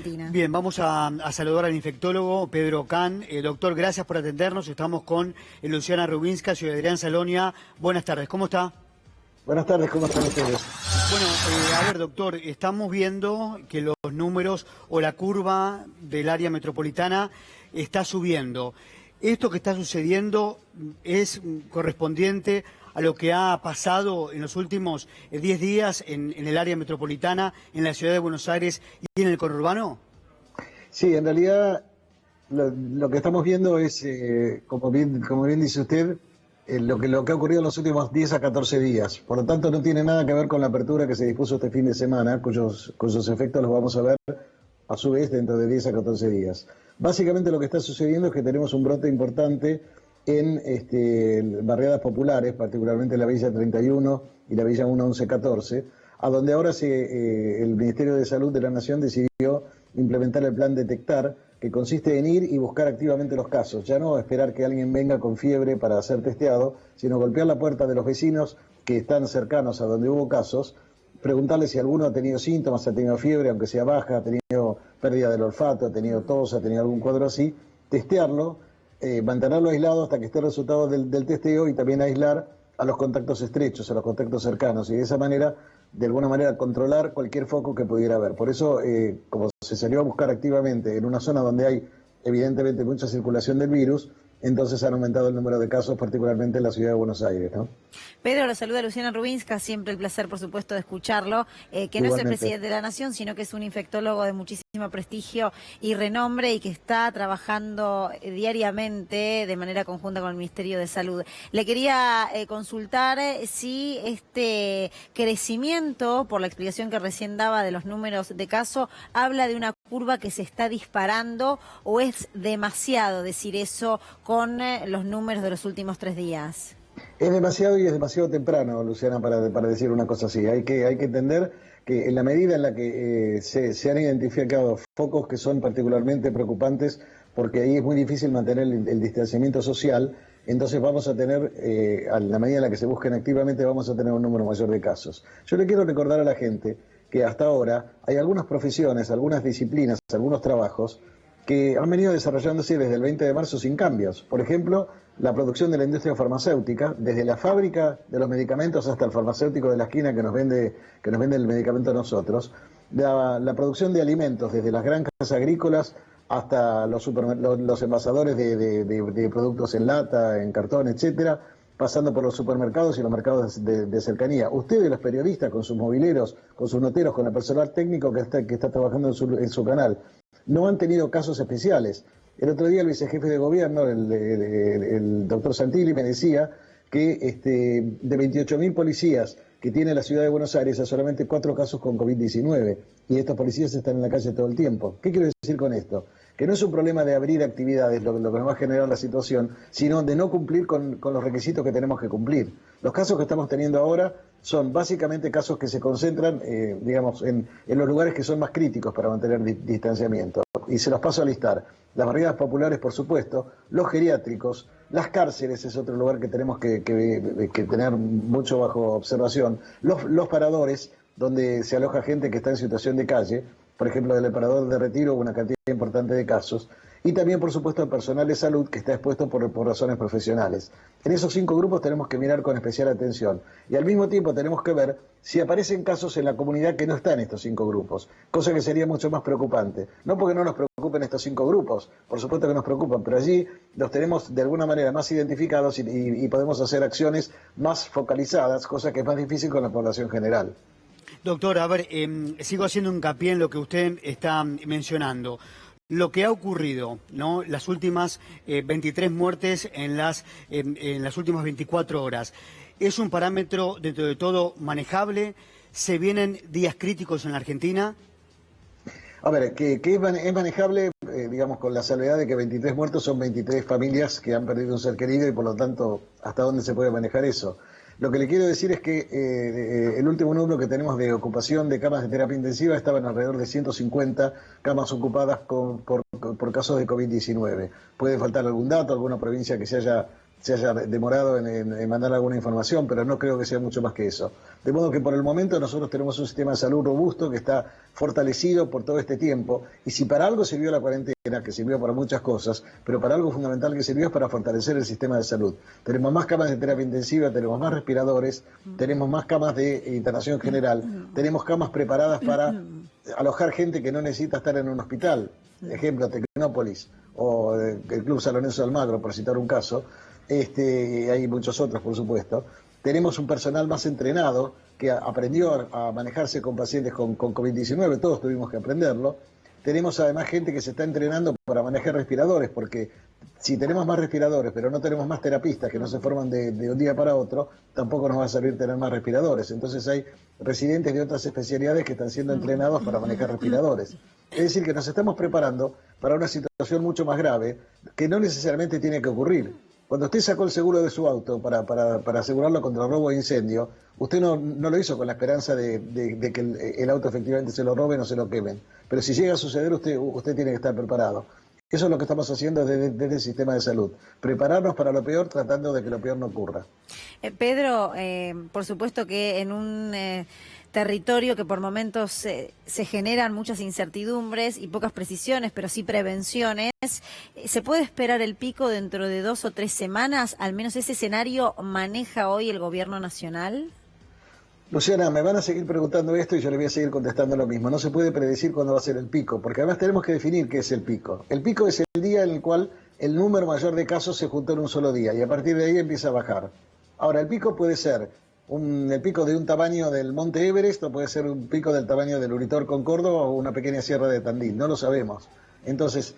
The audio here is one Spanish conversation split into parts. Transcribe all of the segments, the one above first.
Argentina. Bien, vamos a saludar al infectólogo Pedro Can. Doctor, gracias por atendernos. Estamos con Luciana Rubinska, soy Adrián Salonia. Buenas tardes, ¿cómo está? Buenas tardes, ¿cómo están ustedes? Bueno, a ver, doctor, estamos viendo que los números o la curva del área metropolitana está subiendo. ¿Esto que está sucediendo es correspondiente a lo que ha pasado en los últimos 10 días en el área metropolitana, en la ciudad de Buenos Aires y en el conurbano? Sí, en realidad lo que estamos viendo es, como bien dice usted, lo que ha ocurrido en los últimos 10 a 14 días. Por lo tanto, no tiene nada que ver con la apertura que se dispuso este fin de semana, cuyos efectos los vamos a ver a su vez dentro de 10 a 14 días. Básicamente lo que está sucediendo es que tenemos un brote importante en barriadas populares, particularmente la Villa 31 y la Villa 1, 11, 14, a donde ahora el Ministerio de Salud de la Nación decidió implementar el plan Detectar, que consiste en ir y buscar activamente los casos, ya no esperar que alguien venga con fiebre para ser testeado, sino golpear la puerta de los vecinos que están cercanos a donde hubo casos, preguntarle si alguno ha tenido síntomas, ha tenido fiebre, aunque sea baja, ha tenido pérdida del olfato, ha tenido tos, ha tenido algún cuadro así, testearlo, mantenerlo aislado hasta que esté el resultado del testeo y también aislar a los contactos estrechos, a los contactos cercanos, y de esa manera, de alguna manera, controlar cualquier foco que pudiera haber. Por eso, como se salió a buscar activamente en una zona donde hay evidentemente mucha circulación del virus, entonces han aumentado el número de casos, particularmente en la ciudad de Buenos Aires, ¿no? Pedro, lo saluda Luciana Rubinska, siempre el placer, por supuesto, de escucharlo, que no es el presidente de la Nación, sino que es un infectólogo de muchísimo prestigio y renombre y que está trabajando diariamente de manera conjunta con el Ministerio de Salud. Le quería consultar si este crecimiento, por la explicación que recién daba de los números de casos, habla de una curva que se está disparando o es demasiado decir eso con los números de los últimos 3 días. Es demasiado y es demasiado temprano, Luciana, para decir una cosa así. Hay que entender que en la medida en la que se han identificado focos que son particularmente preocupantes, porque ahí es muy difícil mantener el distanciamiento social, entonces vamos a tener, a la medida en la que se busquen activamente, vamos a tener un número mayor de casos. Yo le quiero recordar a la gente que hasta ahora hay algunas profesiones, algunas disciplinas, algunos trabajos que han venido desarrollándose desde el 20 de marzo sin cambios. Por ejemplo, la producción de la industria farmacéutica, desde la fábrica de los medicamentos hasta el farmacéutico de la esquina que nos vende el medicamento a nosotros, la producción de alimentos, desde las granjas agrícolas hasta los envasadores de productos en lata, en cartón, etcétera, pasando por los supermercados y los mercados de cercanía. Ustedes, los periodistas, con sus mobileros, con sus noteros, con el personal técnico que está trabajando en su canal, no han tenido casos especiales. El otro día el vicejefe de gobierno, el doctor Santilli, me decía que de 28.000 policías que tiene la ciudad de Buenos Aires, hay solamente 4 casos con COVID-19, y estos policías están en la calle todo el tiempo. ¿Qué quiero decir con esto? Que no es un problema de abrir actividades lo que nos va a generar la situación, sino de no cumplir con los requisitos que tenemos que cumplir. Los casos que estamos teniendo ahora son básicamente casos que se concentran, digamos, en los lugares que son más críticos para mantener distanciamiento. Y se los paso a listar. Las barriadas populares, por supuesto, los geriátricos, las cárceles es otro lugar que tenemos que tener mucho bajo observación, los paradores, donde se aloja gente que está en situación de calle, por ejemplo, del parador de Retiro, una cantidad importante de casos, y también, por supuesto, el personal de salud que está expuesto por razones profesionales. En esos 5 grupos tenemos que mirar con especial atención, y al mismo tiempo tenemos que ver si aparecen casos en la comunidad que no están en estos 5 grupos, cosa que sería mucho más preocupante. No porque no nos preocupen estos 5 grupos, por supuesto que nos preocupan, pero allí los tenemos de alguna manera más identificados y podemos hacer acciones más focalizadas, cosa que es más difícil con la población general. Doctor, a ver, sigo haciendo hincapié en lo que usted está mencionando. Lo que ha ocurrido, ¿no? Las últimas 23 muertes en las últimas 24 horas, ¿es un parámetro dentro de todo manejable? ¿Se vienen días críticos en la Argentina? A ver, que es manejable, digamos, con la salvedad de que 23 muertos son 23 familias que han perdido un ser querido y por lo tanto, ¿hasta dónde se puede manejar eso? Lo que le quiero decir es que el último número que tenemos de ocupación de camas de terapia intensiva estaban alrededor de 150 camas ocupadas por casos de COVID-19. Puede faltar algún dato, alguna provincia que se haya se haya demorado en mandar alguna información, pero no creo que sea mucho más que eso. De modo que por el momento nosotros tenemos un sistema de salud robusto que está fortalecido por todo este tiempo, y si para algo sirvió la cuarentena, que sirvió para muchas cosas, pero para algo fundamental que sirvió es para fortalecer el sistema de salud. Tenemos más camas de terapia intensiva, tenemos más respiradores, tenemos más camas de internación general, tenemos camas preparadas para alojar gente que no necesita estar en un hospital. Ejemplo, Tecnópolis o el Club San Lorenzo de Almagro, por citar un caso. Hay muchos otros, por supuesto. Tenemos un personal más entrenado que aprendió a manejarse con pacientes con COVID-19, todos tuvimos que aprenderlo. Tenemos además gente que se está entrenando para manejar respiradores, porque si tenemos más respiradores, pero no tenemos más terapistas que no se forman de un día para otro, tampoco nos va a servir tener más respiradores. Entonces hay residentes de otras especialidades que están siendo entrenados para manejar respiradores. Es decir, que nos estamos preparando para una situación mucho más grave, que no necesariamente tiene que ocurrir. Cuando usted sacó el seguro de su auto para asegurarlo contra robo e incendio, usted no lo hizo con la esperanza de que el auto efectivamente se lo roben o se lo quemen. Pero si llega a suceder, usted tiene que estar preparado. Eso es lo que estamos haciendo desde el sistema de salud. Prepararnos para lo peor, tratando de que lo peor no ocurra. Pedro, por supuesto que en un territorio que por momentos se generan muchas incertidumbres y pocas precisiones, pero sí prevenciones, ¿se puede esperar el pico dentro de 2 o 3 semanas? ¿Al menos ese escenario maneja hoy el gobierno nacional? Luciana, me van a seguir preguntando esto y yo le voy a seguir contestando lo mismo. No se puede predecir cuándo va a ser el pico, porque además tenemos que definir qué es el pico. El pico es el día en el cual el número mayor de casos se juntó en un solo día y a partir de ahí empieza a bajar. Ahora, el pico puede ser el pico de un tamaño del Monte Everest, o puede ser un pico del tamaño del Uritorco en Córdoba o una pequeña sierra de Tandil, no lo sabemos. Entonces,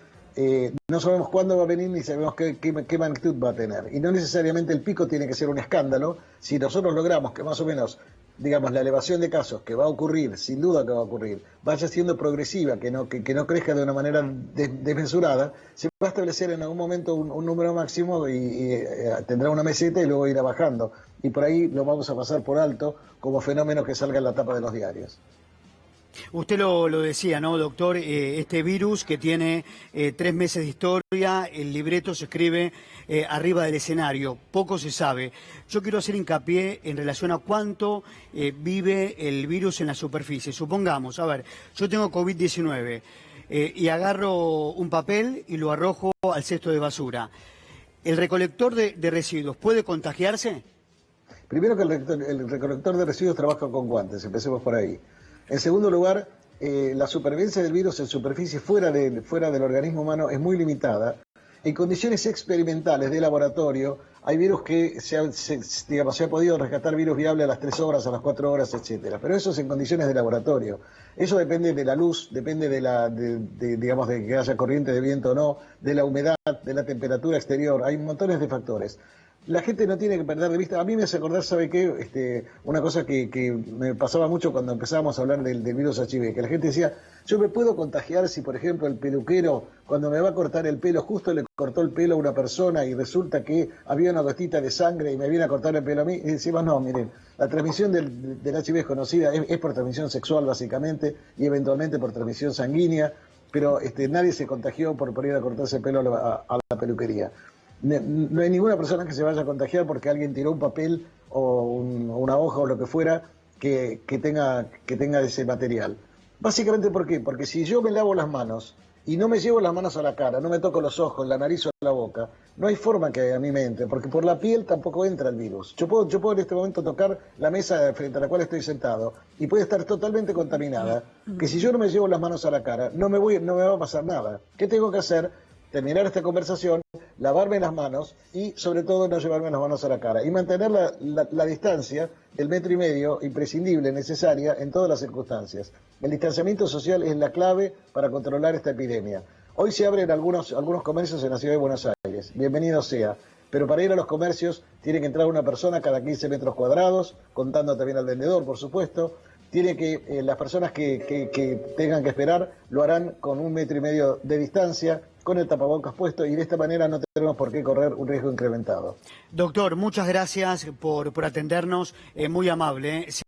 no sabemos cuándo va a venir ni sabemos qué magnitud va a tener. Y no necesariamente el pico tiene que ser un escándalo. Si nosotros logramos que más o menos, digamos, la elevación de casos que va a ocurrir, sin duda que va a ocurrir, vaya siendo progresiva, que no crezca de una manera desmesurada, se va a establecer en algún momento un número máximo y tendrá una meseta y luego irá bajando. Y por ahí lo vamos a pasar por alto como fenómeno que salga en la tapa de los diarios. Usted lo decía, ¿no, doctor? Este virus que tiene 3 meses de historia, el libreto se escribe arriba del escenario, poco se sabe. Yo quiero hacer hincapié en relación a cuánto vive el virus en la superficie. Supongamos, a ver, yo tengo COVID-19 y agarro un papel y lo arrojo al cesto de basura. ¿El recolector de residuos puede contagiarse? Primero que el recolector de residuos trabaja con guantes, empecemos por ahí. En segundo lugar, la supervivencia del virus en superficie fuera del organismo humano es muy limitada. En condiciones experimentales de laboratorio, hay virus que se ha podido rescatar virus viable a las 3 horas, a las 4 horas, etcétera. Pero eso es en condiciones de laboratorio. Eso depende de la luz, depende digamos, de que haya corriente de viento o no, de la humedad, de la temperatura exterior. Hay montones de factores. La gente no tiene que perder de vista. A mí me hace acordar, ¿sabe qué? Una cosa que me pasaba mucho cuando empezábamos a hablar del virus HIV, que la gente decía, yo me puedo contagiar si, por ejemplo, el peluquero, cuando me va a cortar el pelo, justo le cortó el pelo a una persona y resulta que había una gotita de sangre y me viene a cortar el pelo a mí. Y decimos, no, miren, la transmisión del HIV es conocida, es por transmisión sexual básicamente y eventualmente por transmisión sanguínea, pero nadie se contagió por ir a cortarse el pelo a la peluquería. No hay ninguna persona que se vaya a contagiar porque alguien tiró un papel o una hoja o lo que fuera que tenga ese material. Básicamente, ¿por qué? Porque si yo me lavo las manos y no me llevo las manos a la cara, no me toco los ojos, la nariz o la boca, no hay forma que a mí me entre, porque por la piel tampoco entra el virus. Yo puedo en este momento tocar la mesa frente a la cual estoy sentado y puede estar totalmente contaminada, que si yo no me llevo las manos a la cara, no me va a pasar nada. ¿Qué tengo que hacer? Terminar esta conversación, lavarme las manos y sobre todo no llevarme las manos a la cara y mantener la distancia del 1,5 metros imprescindible, necesaria en todas las circunstancias. El distanciamiento social es la clave para controlar esta epidemia. Hoy se abren algunos comercios en la ciudad de Buenos Aires, bienvenido sea, pero para ir a los comercios tiene que entrar una persona cada 15 metros cuadrados, contando también al vendedor, por supuesto. Las personas que tengan que esperar lo harán con 1,5 metros de distancia, con el tapabocas puesto, y de esta manera no tenemos por qué correr un riesgo incrementado. Doctor, muchas gracias por atendernos, muy amable.